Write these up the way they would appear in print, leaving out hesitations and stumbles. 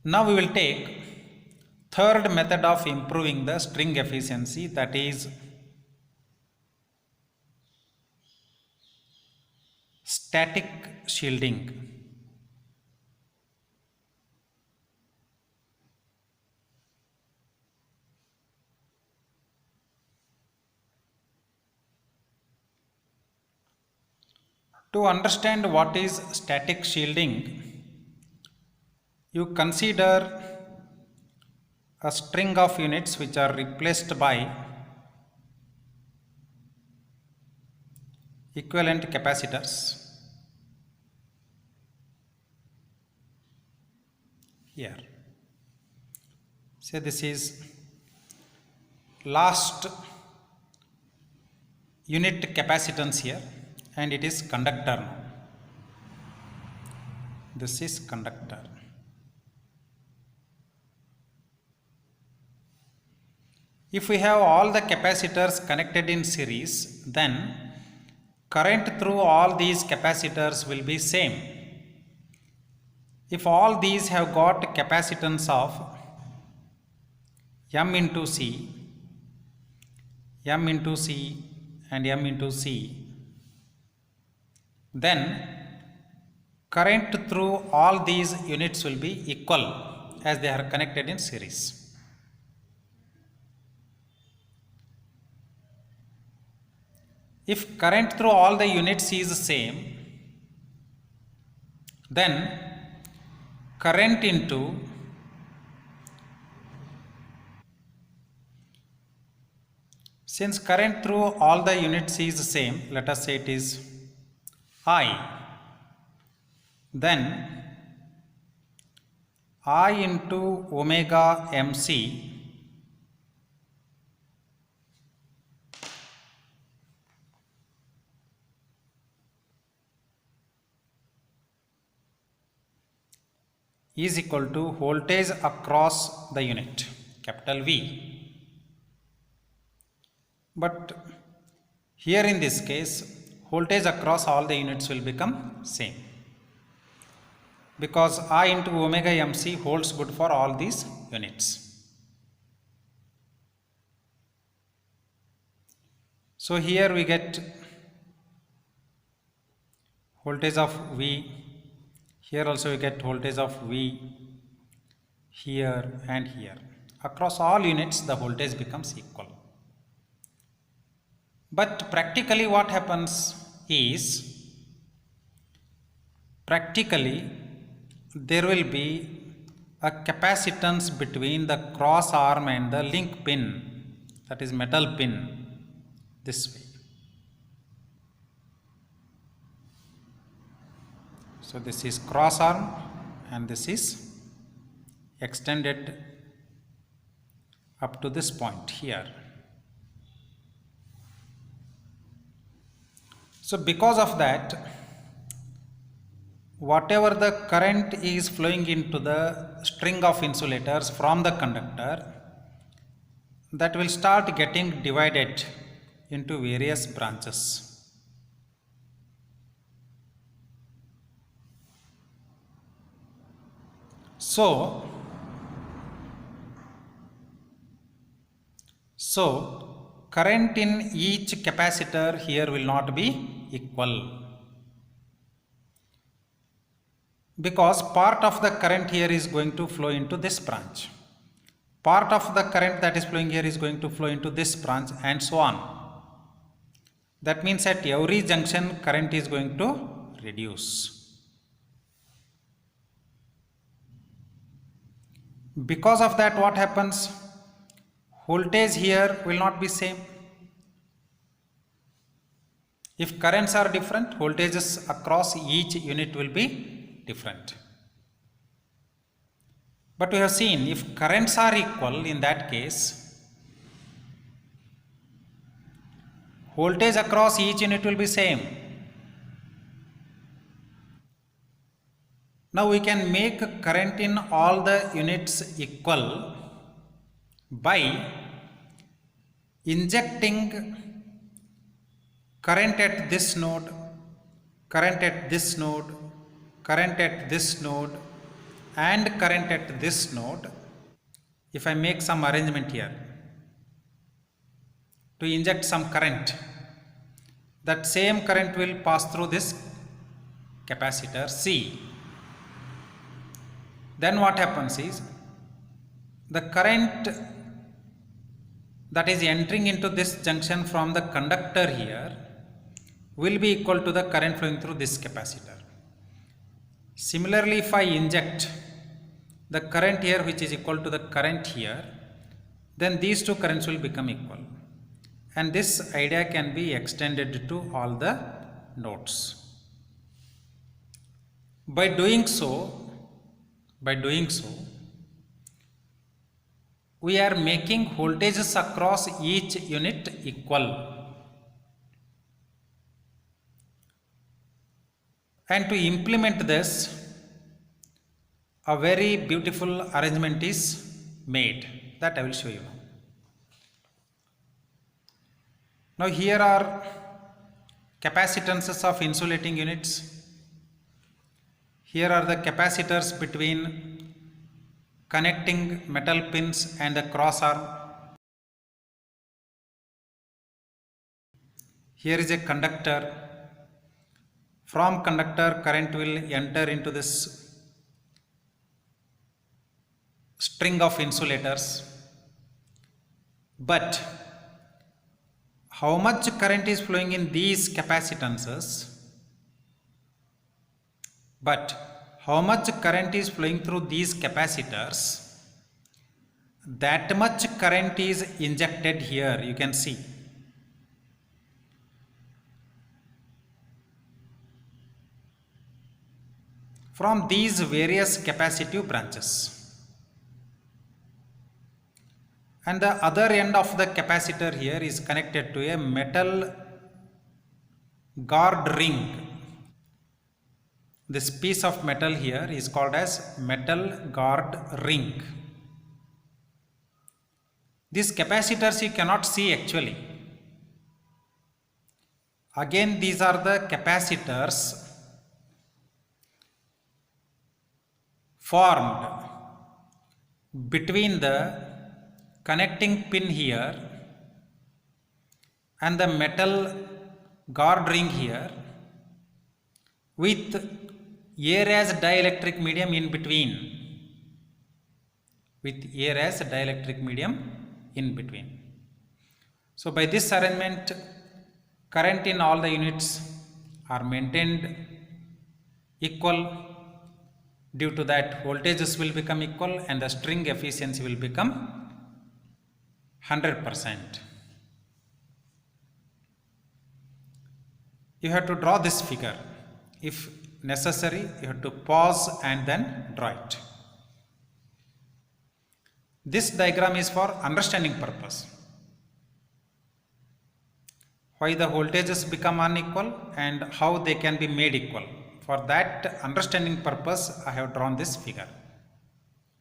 Now we will take third method of improving the string efficiency, that is static shielding. To understand what is static shielding, you consider a string of units which are replaced by equivalent capacitors. Here, say this is last unit capacitance here, and it is conductor now. This is conductor. If we have all the capacitors connected in series, then current through all these capacitors will be same. If all these have got capacitance of M into C, M into C and M into C, then current through all these units will be equal as they are connected in series. If current through all the units is same, then current into since current through all the units is same, let us say it is I, then I into omega MC is equal to voltage across the unit, capital V. But here in this case, voltage across all the units will become same, because I into omega MC holds good for all these units. So here we get voltage of V, here also we get voltage of V, here and here. Across all units the voltage becomes equal. But practically what happens is, practically there will be a capacitance between the cross arm and the link pin, that is metal pin, this way. So this is cross arm and this is extended up to this point here. So because of that, whatever the current is flowing into the string of insulators from the conductor, that will start getting divided into various branches. So current in each capacitor here will not be equal, because part of the current here is going to flow into this branch, part of the current that is flowing here is going to flow into this branch, and so on. That means at every junction current is going to reduce. Because of that, what happens? Voltage here will not be same. If currents are different, voltages across each unit will be different. But we have seen if currents are equal, in that case voltage across each unit will be same. Now we can make current in all the units equal by injecting current at this node, current at this node, current at this node, and current at this node, if I make some arrangement here to inject some current, that same current will pass through this capacitor C. Then what happens is, the current that is entering into this junction from the conductor here will be equal to the current flowing through this capacitor. Similarly, if I inject the current here which is equal to the current here, then these two currents will become equal. And this idea can be extended to all the nodes. By doing so, we are making voltages across each unit equal. And to implement this, a very beautiful arrangement is made that I will show you. Now here are capacitances of insulating units. Here are the capacitors between connecting metal pins and the cross arm. Here is a conductor. From conductor, current will enter into this string of insulators. But how much current is flowing in these capacitances? But how much current is flowing through these capacitors? That much current is injected here, you can see. From these various capacitive branches. And the other end of the capacitor here is connected to a metal guard ring. This piece of metal here is called as metal guard ring. These capacitors you cannot see actually. Again, these are the capacitors formed between the connecting pin here and the metal guard ring here with air as dielectric medium in between. With air as dielectric medium in between. So by this arrangement, current in all the units are maintained equal. Due to that, voltages will become equal and the string efficiency will become 100%. You have to draw this figure. If necessary, you have to pause and then draw it. This diagram is for understanding purpose. Why the voltages become unequal and how they can be made equal. For that understanding purpose, I have drawn this figure.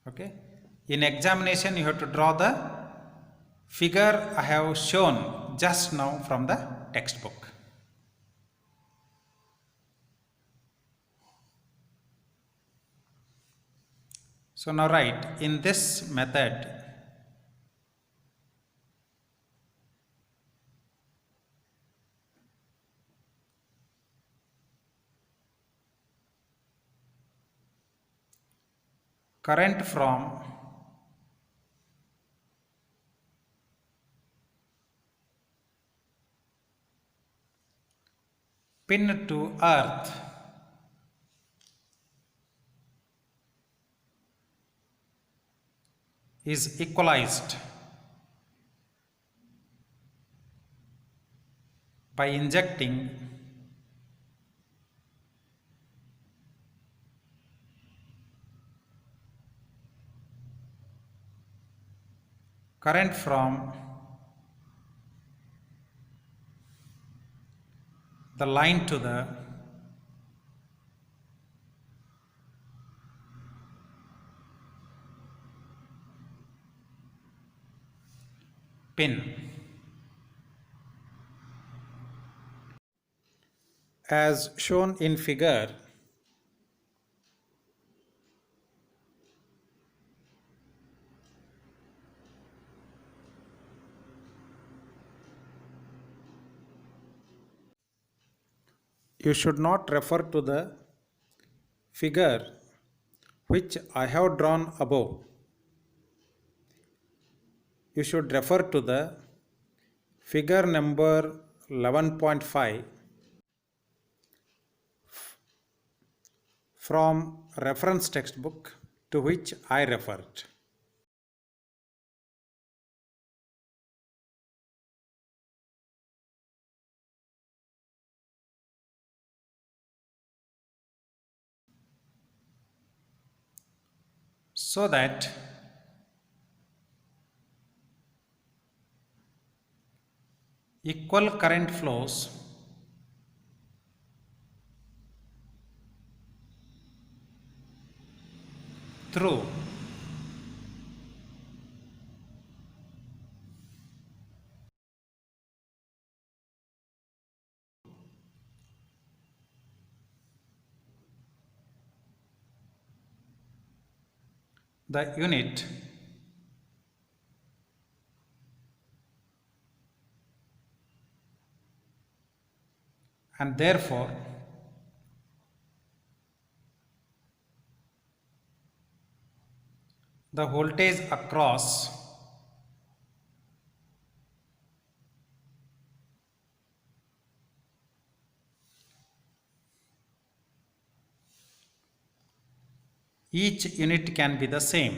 Okay. In examination, you have to draw the figure I have shown just now from the textbook. So now write in this method, current from pin to earth is equalized by injecting current from the line to the pin. As shown in figure, You should not refer to the figure which I have drawn above. You should refer to the figure number 11.5 from reference textbook to which I referred. So that equal current flows through the unit and therefore the voltage across each unit can be the same.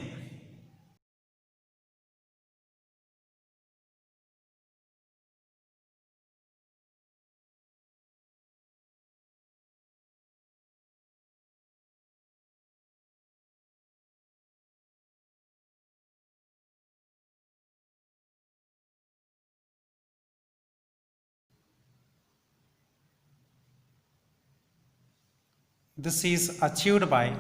This is achieved by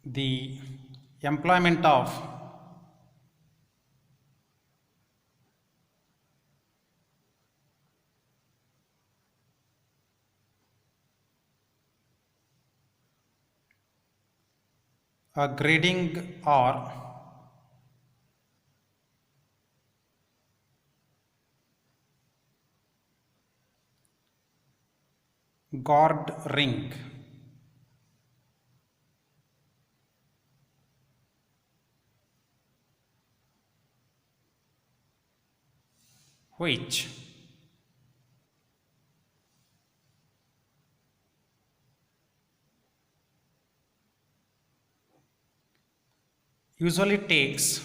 the employment of a grading or guard ring which usually takes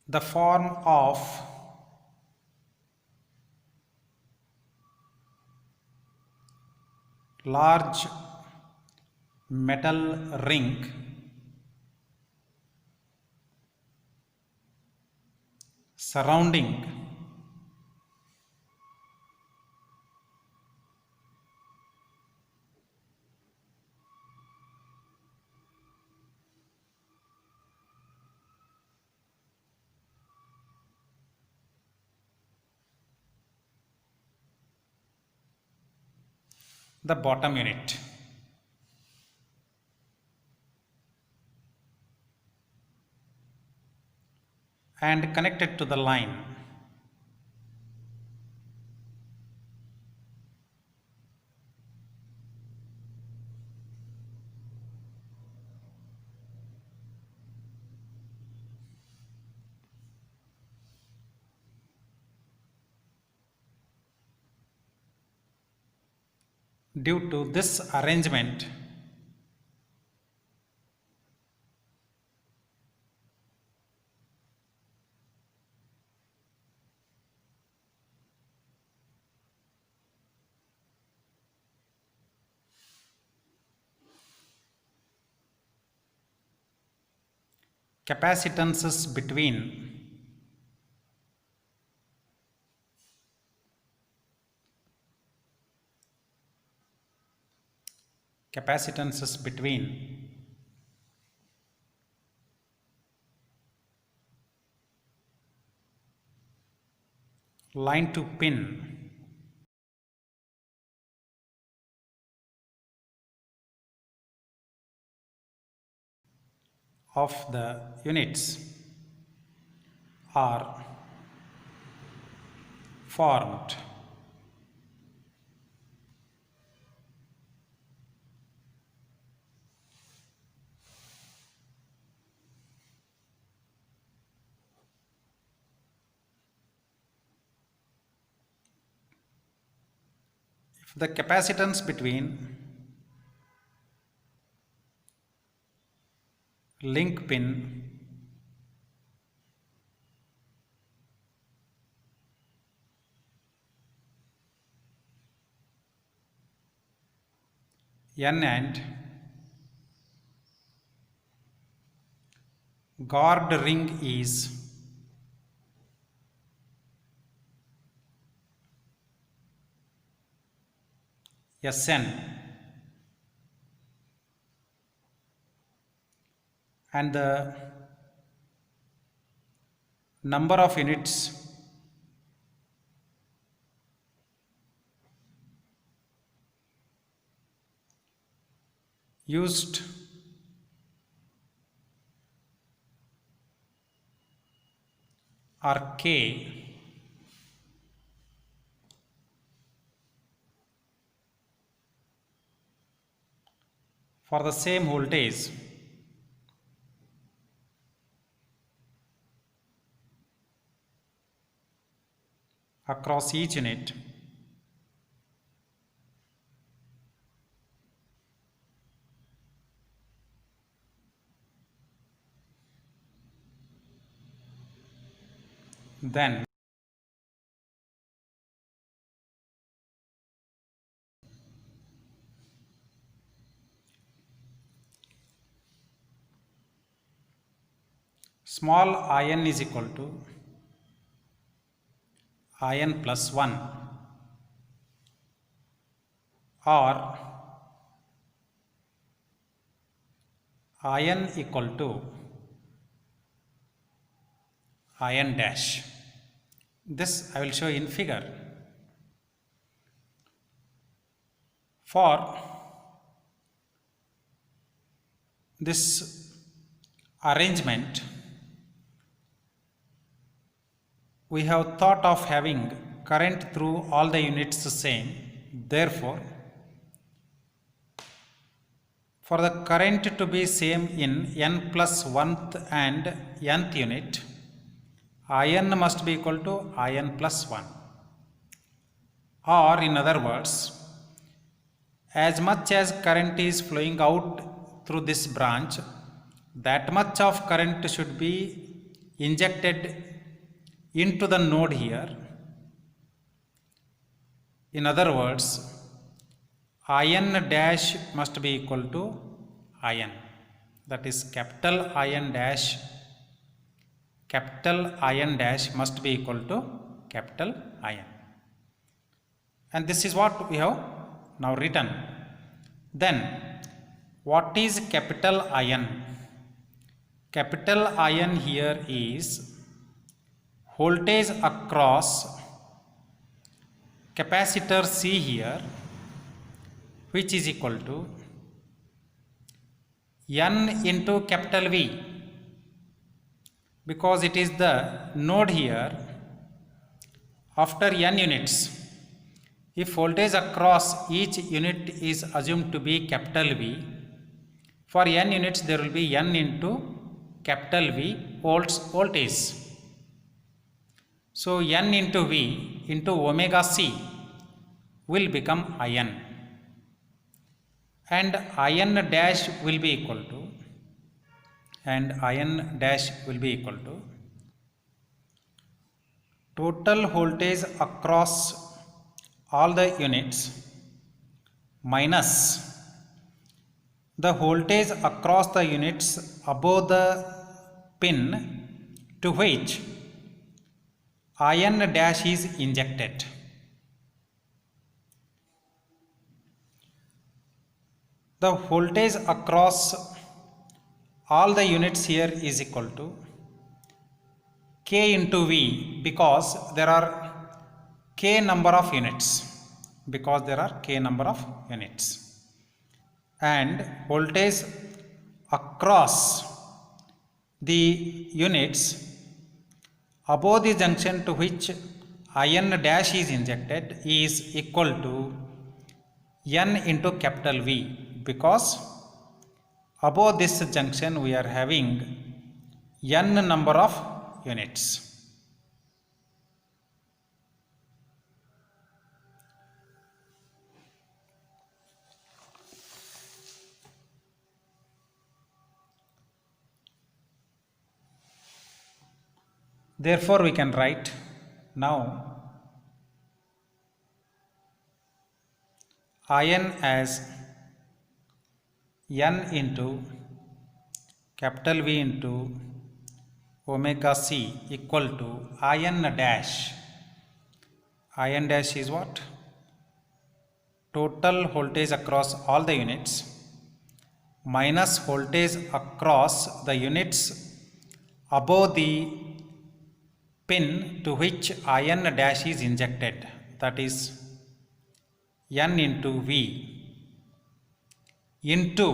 the form of large metal ring surrounding the bottom unit. And connected to the line. Due to this arrangement, capacitances between capacitances between line to pin of the units are formed. If the capacitance between link pin N and guard ring is Sn and the number of units used are K, for the same voltage across each unit then small in is equal to in plus 1 or in equal to in dash. This I will show in figure. For this arrangement, we have thought of having current through all the units the same. Therefore, for the current to be same in n plus 1th and nth unit, in must be equal to in plus 1. Or in other words, as much as current is flowing out through this branch, that much of current should be injected into the node here. In other words, in dash must be equal to in, that is capital In dash must be equal to capital In, and this is what we have now written. Then what is capital In? Capital In here is voltage across capacitor C here, which is equal to N into capital V, because it is the node here after n units. If voltage across each unit is assumed to be capital V, for n units there will be n into capital V voltage. So n into V into omega C will become In, and In dash will be equal to total voltage across all the units minus the voltage across the units above the pin to which In dash is injected. The voltage across all the units here is equal to K into V, because there are k number of units, because there are k number of units, and voltage across the units above the junction to which ion dash is injected is equal to n into capital V, because above this junction we are having n number of units. Therefore, we can write now ion as n into capital V into omega c equal to ion dash. Ion dash is what? Total voltage across all the units minus voltage across the units above the pin to which ion dash is injected, that is n into V into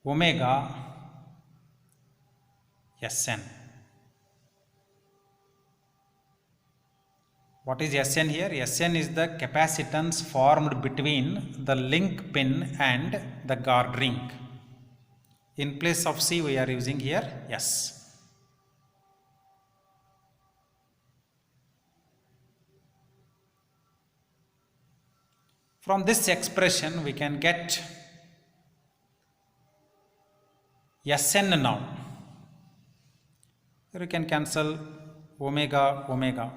omega Sn. What is Sn here? Sn is the capacitance formed between the link pin and the guard ring. In place of C we are using here S. From this expression we can get Sn now. Here we can cancel omega omega.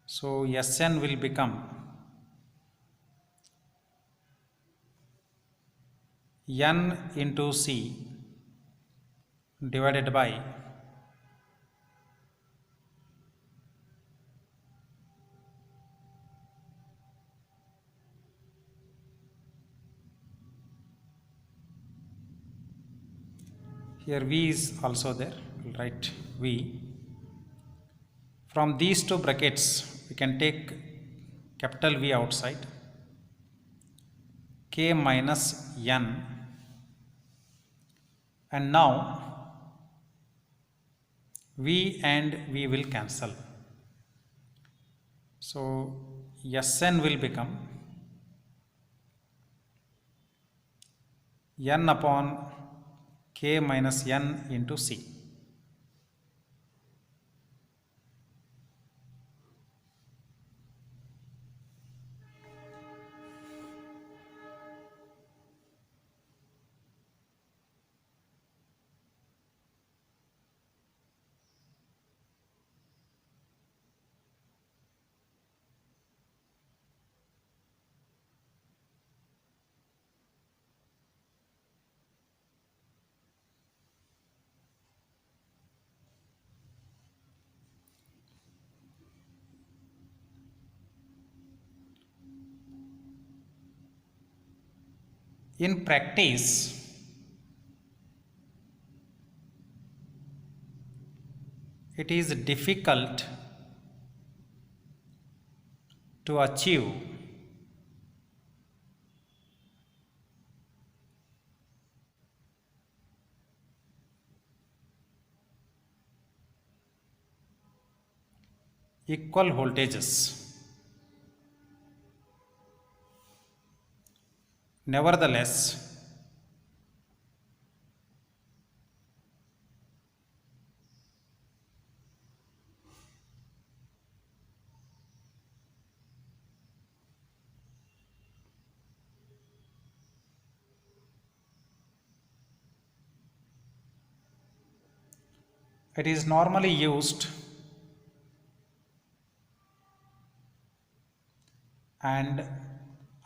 So Sn will become n into C divided by here V is also there, we'll write V. From these two brackets we can take capital V outside, k minus n, and now V and V will cancel. So Sn will become n upon k minus n into C. In practice, it is difficult to achieve equal voltages. Nevertheless, it is normally used and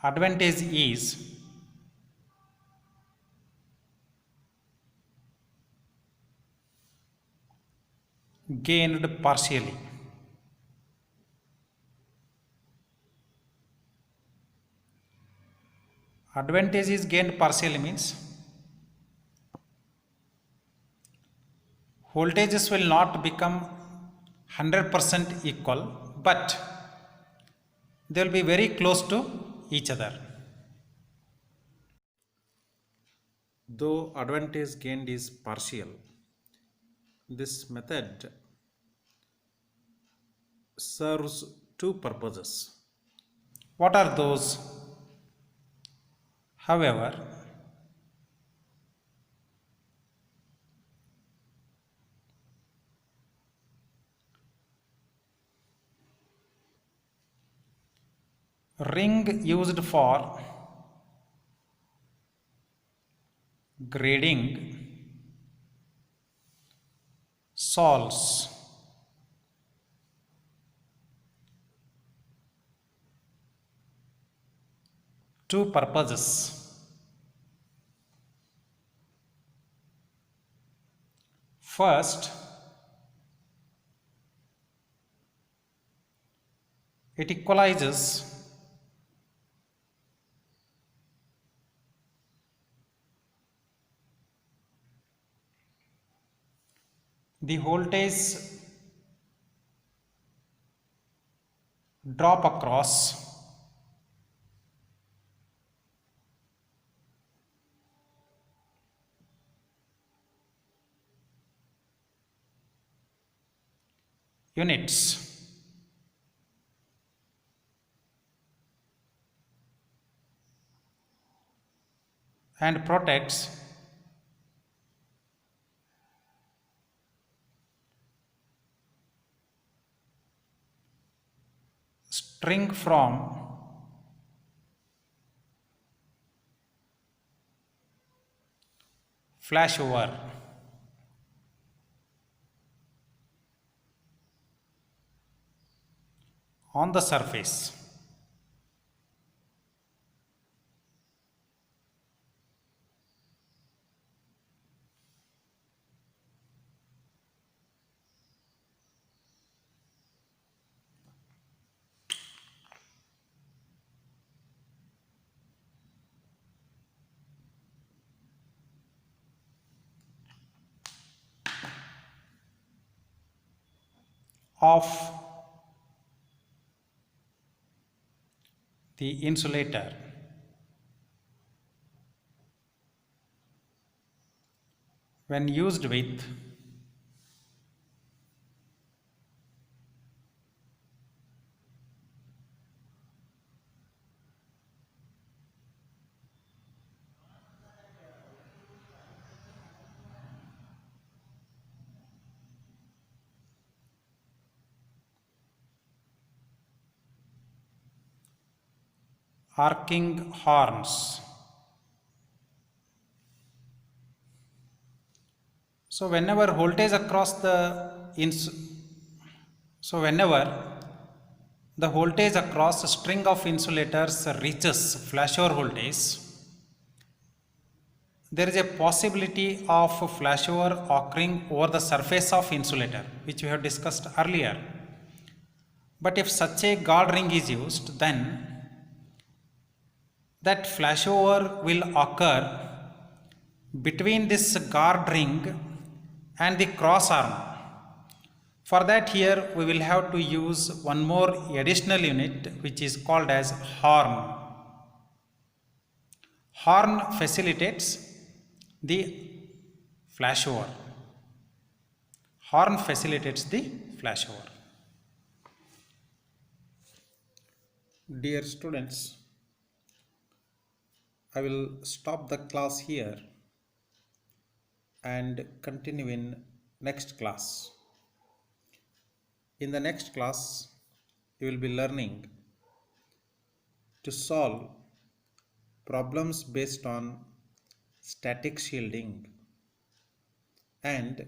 advantage is gained partially. Advantage is gained partially means voltages will not become 100% equal, but they will be very close to each other. Though advantage gained is partial, this method serves two purposes. What are those? However, ring used for grading solves two purposes. First, it equalizes the voltage drop across units and protects string from flashover. On the surface. Of the insulator when used with arcing horns. So whenever voltage across the the voltage across a string of insulators reaches flashover voltage, there is a possibility of flashover occurring over the surface of insulator, which we have discussed earlier. But if such a guard ring is used, then that flashover will occur between this guard ring and the cross arm. For that, here we will have to use one more additional unit, which is called as horn. Horn facilitates the flashover. Horn facilitates the flashover. Dear students, I will stop the class here and continue in next class. In the next class, you will be learning to solve problems based on static shielding and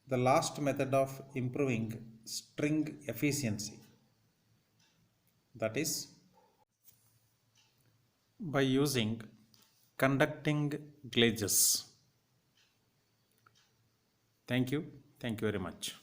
the last method of improving string efficiency, that is by using conducting gauges. Thank you very much.